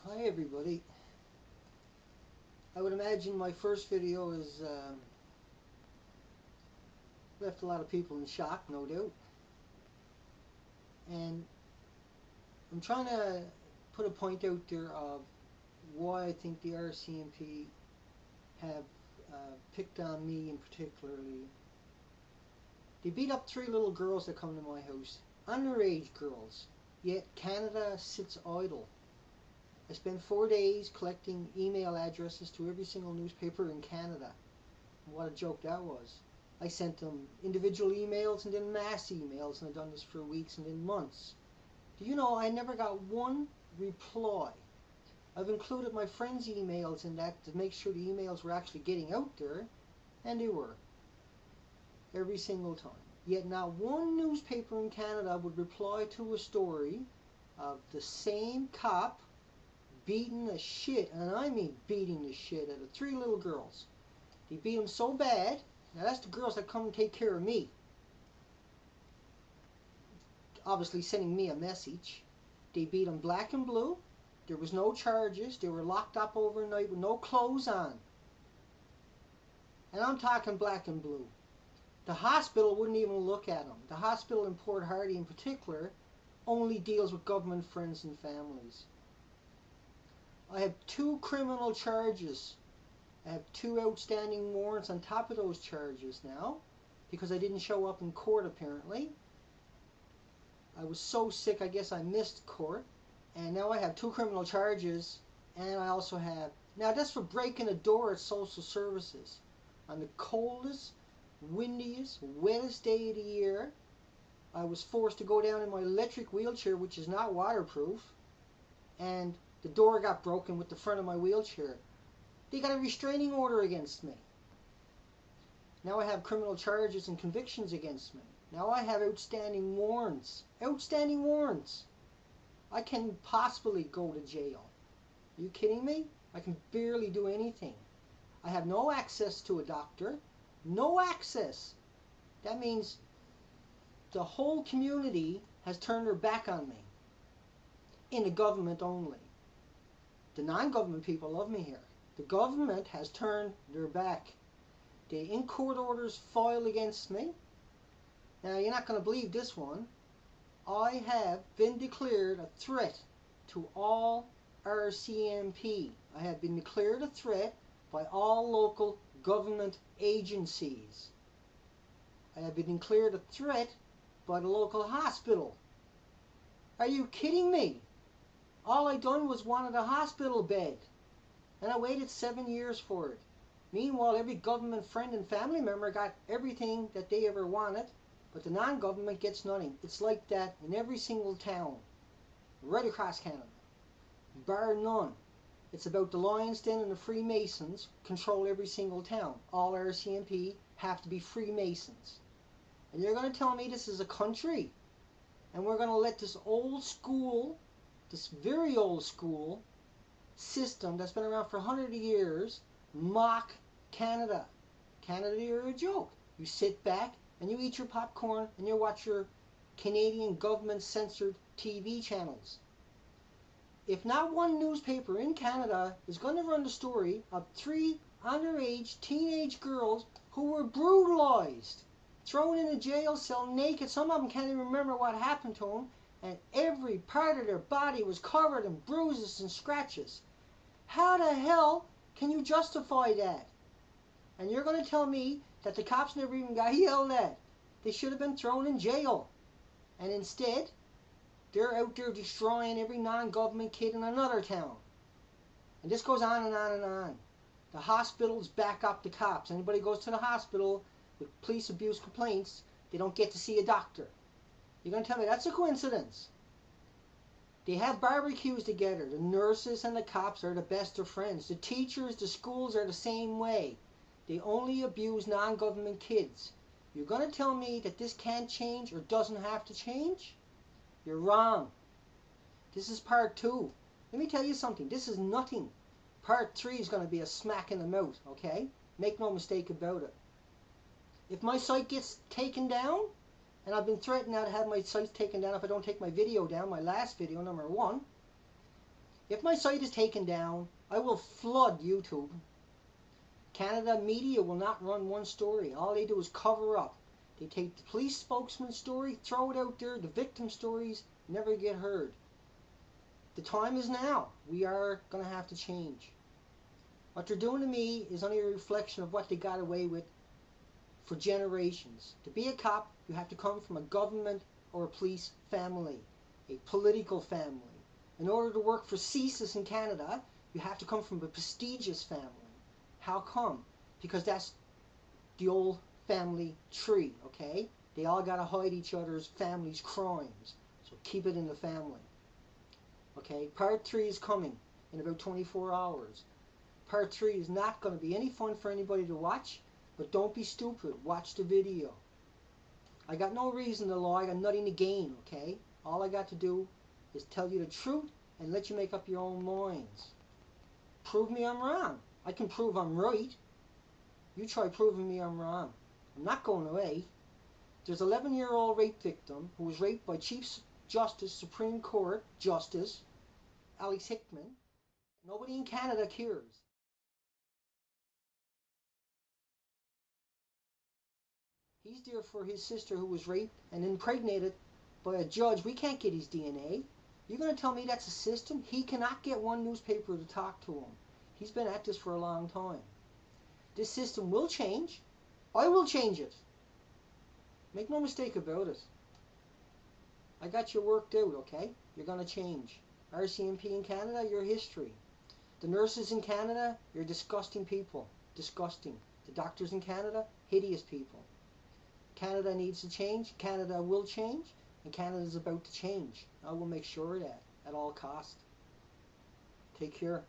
Hi everybody. I would imagine my first video has left a lot of people in shock, no doubt. And I'm trying to put a point out there of why I think the RCMP have picked on me in particularly. They beat up 3 little girls that come to my house, underage girls, yet Canada sits idle. I spent 4 days collecting email addresses to every single newspaper in Canada. What a joke that was. I sent them individual emails and then mass emails, and I've done this for weeks and then months. Do you know I never got one reply? I've included my friends' emails in that to make sure the emails were actually getting out there, and they were. Every single time. Yet not one newspaper in Canada would reply to a story of the same cop beating the shit, and I mean beating the shit out of 3 little girls. They beat them so bad. Now that's the girls that come and take care of me. Obviously sending me a message. They beat them black and blue. There was no charges. They were locked up overnight with no clothes on. And I'm talking black and blue. The hospital wouldn't even look at them. The hospital in Port Hardy in particular only deals with government friends and families. I have 2 criminal charges. I have 2 outstanding warrants on top of those charges now because I didn't show up in court apparently. I was so sick I guess I missed court, and now I have 2 criminal charges, and I also have, now that's for breaking a door at social services on the coldest, windiest, wettest day of the year. I was forced to go down in my electric wheelchair, which is not waterproof, and the door got broken with the front of my wheelchair. They got a restraining order against me. Now I have criminal charges and convictions against me. Now I have outstanding warrants. Outstanding warrants. I can possibly go to jail. Are you kidding me? I can barely do anything. I have no access to a doctor. No access. That means the whole community has turned their back on me. In the government only. The non-government people love me here. The government has turned their back. The in-court orders filed against me. Now, you're not going to believe this one. I have been declared a threat to all RCMP. I have been declared a threat by all local government agencies. I have been declared a threat by the local hospital. Are you kidding me? All I done was wanted a hospital bed. And I waited 7 years for it. Meanwhile, every government friend and family member got everything that they ever wanted, but the non-government gets nothing. It's like that in every single town, right across Canada, bar none. It's about the Lions Den and the Freemasons control every single town. All RCMP have to be Freemasons. And you're going to tell me this is a country, and we're going to let this old school, this very old school, system that's been around for hundreds of years mock Canada. Canada, you're a joke. You sit back and you eat your popcorn and you watch your Canadian government censored TV channels. If not one newspaper in Canada is going to run the story of 3 underage teenage girls who were brutalized, thrown in a jail cell naked, some of them can't even remember what happened to them, and every part of their body was covered in bruises and scratches. How the hell can you justify that? And you're going to tell me that the cops never even got yelled at. They should have been thrown in jail. And instead, they're out there destroying every non-government kid in another town. And this goes on and on and on. The hospitals back up the cops. Anybody goes to the hospital with police abuse complaints, they don't get to see a doctor. You're going to tell me that's a coincidence? They have barbecues together. The nurses and the cops are the best of friends. The teachers, the schools are the same way. They only abuse non-government kids. You're going to tell me that this can't change or doesn't have to change? You're wrong. This is part 2. Let me tell you something. This is nothing. Part 3 is going to be a smack in the mouth, okay? Make no mistake about it. If my site gets taken down, and I've been threatened now to have my sites taken down if I don't take my video down, my last video, number 1. If my site is taken down, I will flood YouTube. Canada media will not run one story. All they do is cover up. They take the police spokesman story, throw it out there. The victim stories never get heard. The time is now. We are going to have to change. What they're doing to me is only a reflection of what they got away with for generations. To be a cop, you have to come from a government or a police family, a political family. In order to work for CSIS in Canada, you have to come from a prestigious family. How come? Because that's the old family tree, okay? They all got to hide each other's family's crimes. So keep it in the family. Okay, part 3 is coming in about 24 hours. Part 3 is not going to be any fun for anybody to watch, but don't be stupid. Watch the video. I got no reason to lie. I got nothing to gain, okay? All I got to do is tell you the truth and let you make up your own minds. Prove me I'm wrong. I can prove I'm right. You try proving me I'm wrong. I'm not going away. There's an 11-year-old rape victim who was raped by Chief Justice, Supreme Court Justice Alex Hickman. Nobody in Canada cares. He's there for his sister who was raped and impregnated by a judge. We can't get his DNA. You're going to tell me that's a system? He cannot get one newspaper to talk to him. He's been at this for a long time. This system will change. I will change it. Make no mistake about it. I got you worked out, okay? You're going to change. RCMP in Canada, your history. The nurses in Canada, you're disgusting people. Disgusting. The doctors in Canada, hideous people. Canada needs to change. Canada will change. And Canada is about to change. I will make sure of that at all costs. Take care.